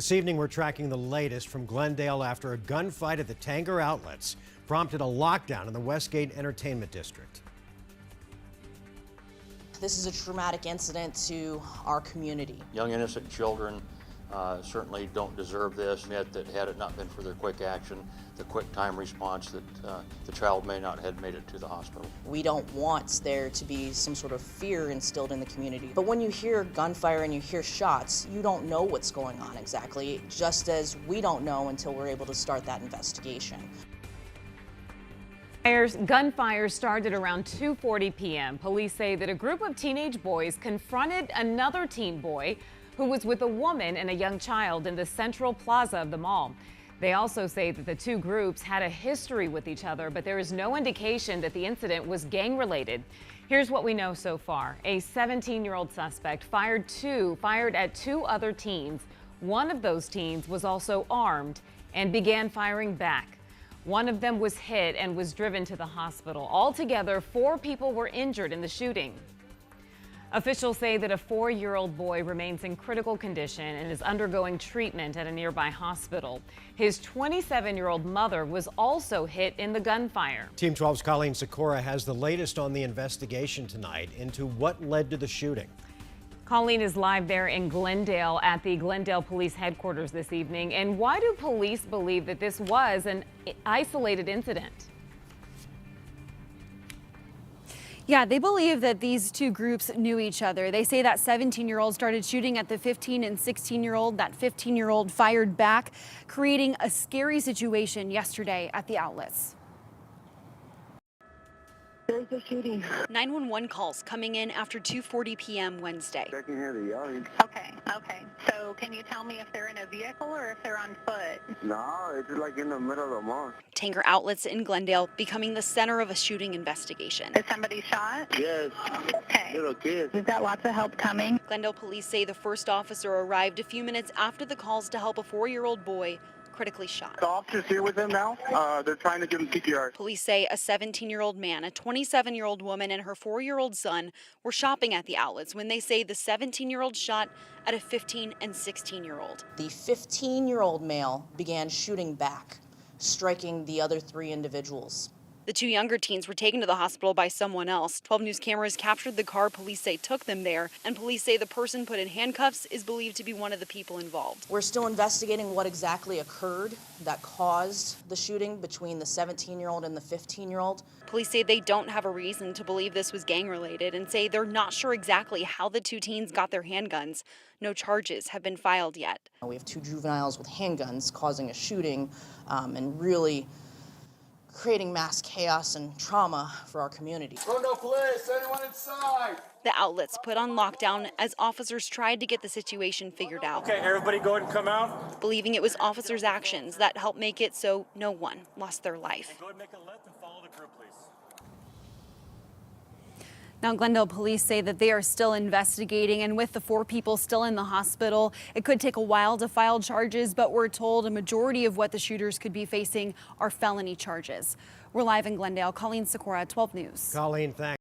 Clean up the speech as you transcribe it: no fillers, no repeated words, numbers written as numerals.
This evening, we're tracking the latest from Glendale after a gunfight at the Tanger Outlets prompted a lockdown in the Westgate Entertainment District. This is a traumatic incident to our community. Young innocent children certainly don't deserve this, yet that had it not been for their quick action, the quick time response, that the child may not have made it to the hospital. We don't want there to be some sort of fear instilled in the community. But when you hear gunfire and you hear shots, you don't know what's going on exactly, just as we don't know until we're able to start that investigation. Gunfire started around 2:40 p.m. Police say that a group of teenage boys confronted another teen boy who was with a woman and a young child in the central plaza of the mall. They also say that the two groups had a history with each other, but there is no indication that the incident was gang-related. Here's what we know so far. A 17-year-old suspect fired at two other teens. One of those teens was also armed and began firing back. One of them was hit and was driven to the hospital. Altogether, 4 people were injured in the shooting. Officials say that a 4-year-old boy remains in critical condition and is undergoing treatment at a nearby hospital. His 27-year-old mother was also hit in the gunfire. Team 12's Colleen Sikora has the latest on the investigation tonight into what led to the shooting. Colleen is live there in Glendale at the Glendale Police Headquarters this evening. And why do police believe that this was an isolated incident? Yeah, they believe that these two groups knew each other. They say that 17-year-old started shooting at the 15 and 16-year-old. That 15-year-old fired back, creating a scary situation yesterday at the outlets. There's a shooting. 911 calls coming in after 2:40 p.m. Wednesday. I can hear the yelling. Okay. So can you tell me if they're in a vehicle or if they're on foot? No, it's like in the middle of the mall. Tanger Outlets in Glendale becoming the center of a shooting investigation. Is somebody shot? Yes. Okay. Little kids. We've got lots of help coming. Glendale police say the first officer arrived a few minutes after the calls to help a 4-year-old boy critically shot. The officer's here with him now. They're trying to give him CPR. Police say a 17-year-old man, a 27-year-old woman, and her 4-year-old son were shopping at the outlets when they say the 17-year-old shot at a 15 and 16-year-old. The 15-year-old male began shooting back, striking the other 3 individuals. The 2 younger teens were taken to the hospital by someone else. 12 News cameras captured the car police say took them there, and police say the person put in handcuffs is believed to be one of the people involved. We're still investigating what exactly occurred that caused the shooting between the 17-year-old and the 15-year-old. Police say they don't have a reason to believe this was gang-related and say they're not sure exactly how the 2 teens got their handguns. No charges have been filed yet. We have 2 juveniles with handguns causing a shooting and really creating mass chaos and trauma for our community. No police, anyone inside? The outlets put on lockdown as officers tried to get the situation figured out. Okay, everybody go ahead and come out. Believing it was officers' actions that helped make it so no one lost their life. Go ahead and make a left and follow the group, please. Now, Glendale police say that they are still investigating, and with the 4 people still in the hospital, it could take a while to file charges, but we're told a majority of what the shooters could be facing are felony charges. We're live in Glendale. Colleen Sikora, 12 News. Colleen, thanks.